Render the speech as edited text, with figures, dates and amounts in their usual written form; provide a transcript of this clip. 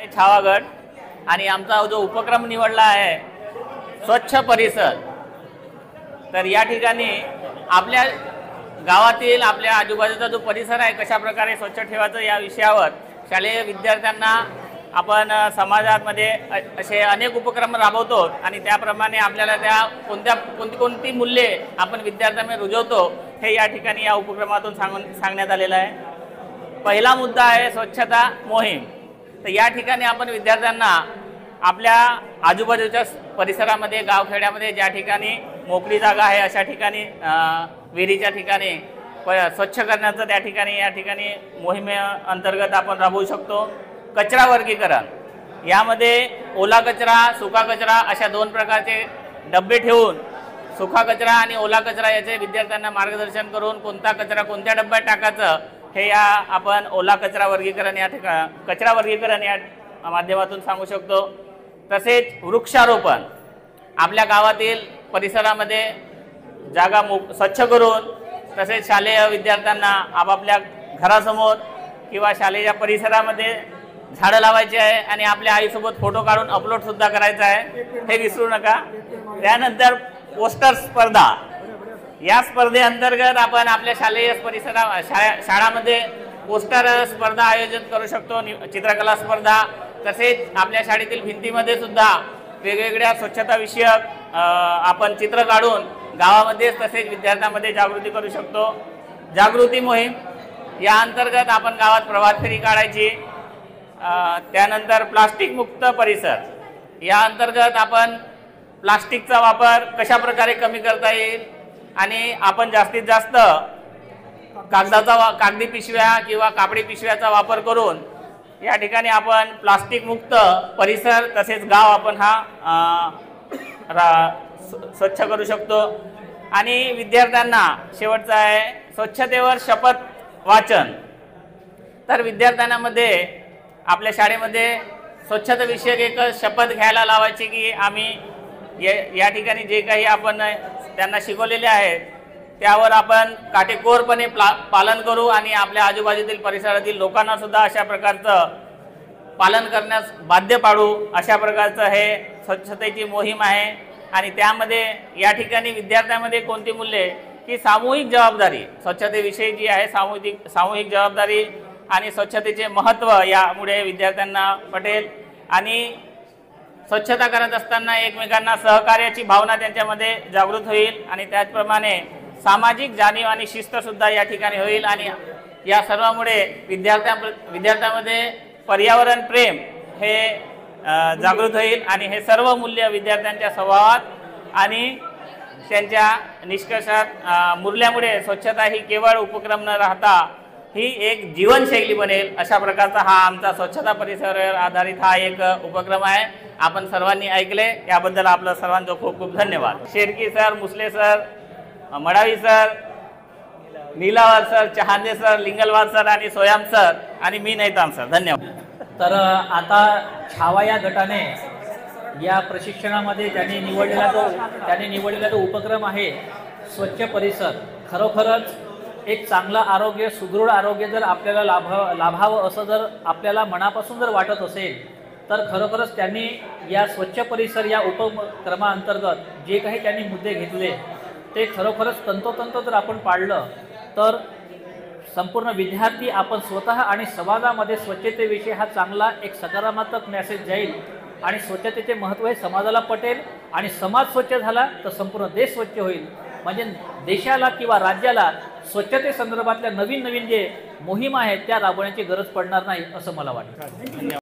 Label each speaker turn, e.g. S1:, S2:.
S1: छावागड आणि आमचा जो उपक्रम निवडला आहे स्वच्छ परिसर। तर या ठिकाणी आपल्या गावातील आपल्या आजूबाजूचा जो परिसर आहे कशा प्रकारे स्वच्छ ठेवायचं या विषयावर शालेय विद्यार्थ्यांना आपण समाजामध्ये असे अनेक उपक्रम राबवतो आणि त्याप्रमाणे आपल्याला त्या कोणती मूल्ये आपण विद्यार्थ्यांमध्ये रुजवतो हे या ठिकाणी या उपक्रमातून सांगण्यात आलेलं आहे। पहिला मुद्दा आहे स्वच्छता मोहीम। तर या ठिकाणी आपण विद्यार्थ्यांना आपल्या आजूबाजूच्या परिसरामध्ये गावखेड्यामध्ये ज्या ठिकाणी मोकळी जागा आहे अशा ठिकाणी विहिरीच्या ठिकाणी स्वच्छ करण्याचं त्या ठिकाणी या ठिकाणी मोहिमेअंतर्गत आपण राबवू शकतो। कचरा वर्गीकरण यामध्ये ओला कचरा सुका कचरा अशा दोन प्रकारचे डब्बे ठेवून सुका कचरा आणि ओला कचरा याचे विद्यार्थ्यांना मार्गदर्शन करून कोणता कचरा कोणत्या डब्यात टाकायचं हे या आपण ओला कचरा वर्गीकरण या ठिकाणी कचरा वर्गीकरण या माध्यमातून सांगू शकतो। तसेच वृक्षारोपण आपल्या गावातील परिसरामध्ये जागा स्वच्छ करून तसेच शालेय विद्यार्थ्यांना आपापल्या घरासमोर किंवा शालेय परिसरामध्ये झाडं लावायची आहे आणि आपल्या आईसोबत फोटो काढून अपलोड सुद्धा करायचा आहे, हे विसरू नका। त्यानंतर पोस्टर स्पर्धा या स्पर्धेअंतर्गत आपण आपल्या शालेय शाळामध्ये पोस्टर स्पर्धा आयोजित करू शकतो, चित्रकला स्पर्धा। तसेच आपल्या शाळेतील भिंतीमध्ये सुद्धा वेगवेगळ्या स्वच्छता विषयक आपण चित्र काढून गावामध्ये तसेच विद्यार्थ्यांमध्ये जागृती करू शकतो। जागृती मोहीम या अंतर्गत आपण गावात प्रभात फेरी काढायची। त्यानंतर प्लास्टिक मुक्त परिसर या अंतर्गत आपण प्लास्टिकचा वापर कशा प्रकारे कमी करता येईल आणि आपण जास्तीत जास्त कागदी पिशव्या किंवा कापडी पिशव्याचा वापर करून या ठिकाणी आपण प्लास्टिक मुक्त परिसर तसेच गाव आपण स्वच्छ करू शकतो। आणि विद्यार्थ्यांना शेवटचा आहे स्वच्छतेवर शपथ वाचन। तर विद्यार्थ्यांमध्ये आपल्या शाळेमध्ये स्वच्छता विषयक एक शपथ घ्यायला लावायची की आम्ही या ठिकाणी जे काही आपण त्यांना शिकवलेले आहे त्यावर आपण काटेकोरपणे पालन करू आणि आपल्या आजूबाजूतील परिसरातील लोकांना सुद्धा अशा प्रकारचं पालन करण्यास बाध्य पाडू। अशा प्रकारचं हे स्वच्छतेची मोहीम आहे आणि त्यामध्ये या ठिकाणी विद्यार्थ्यांमध्ये कोणती मूल्ये की सामूहिक जबाबदारी स्वच्छतेविषयी जी आहे सामूहिक जबाबदारी आणि स्वच्छतेचे महत्त्व यामुळे विद्यार्थ्यांना पटेल आणि स्वच्छता करत असताना एकमेकांना सहकार्याची भावना त्यांच्यामध्ये जागृत होईल आणि त्याचप्रमाणे सामाजिक जाणीव आणि शिस्त सुद्धा या ठिकाणी होईल आणि या सर्वामुळे विद्यार्थ्यांमध्ये पर्यावरण प्रेम हे जागृत होईल आणि हे सर्व मूल्य विद्यार्थ्यांच्या स्वभावात आणि त्यांच्या निष्कर्षात मुरल्यामुळे स्वच्छता ही केवळ उपक्रम न राहता ही एक जीवनशैली बनेल। अशा प्रकारचा हा आमचा स्वच्छता परिसरावर आधारित हा एक उपक्रम आहे। आपण सर्वांनी ऐकले याबद्दल आपलं सर्वांचं खूप खूप धन्यवाद। Sherki sir, Musle sir, Madavi sir, Nilawar sir, Chahande sir, Lingalwar sir आणि सोयाम सर आणि मी नैताम सर, धन्यवाद।
S2: तर आता छावा या गटाने या प्रशिक्षणामध्ये त्यांनी निवडलेला जो उपक्रम आहे स्वच्छ परिसर, खरोखरच एक चांगलं आरोग्य सुदृढ आरोग्य जर आपल्याला लाभावं असं जर आपल्याला मनापासून जर वाटत असेल तर खरोखरच त्यांनी या स्वच्छ परिसर या उपक्रमाअंतर्गत जे काही त्यांनी मुद्दे घेतले ते खरोखरच तंतोतंत जर आपण पाळलं तर संपूर्ण विद्यार्थी आपण स्वतः आणि समाजामध्ये स्वच्छतेविषयी हा चांगला एक सकारात्मक मेसेज जाईल आणि स्वच्छतेचे महत्त्व हे समाजाला पटेल आणि समाज स्वच्छ झाला तर संपूर्ण देश स्वच्छ होईल। म्हणजे देशाला किंवा राज्याला स्वच्छतेसंदर्भातल्या नवीन जे मोहीम आहेत त्या राबवण्याची गरज पडणार नाही असं मला वाटतं।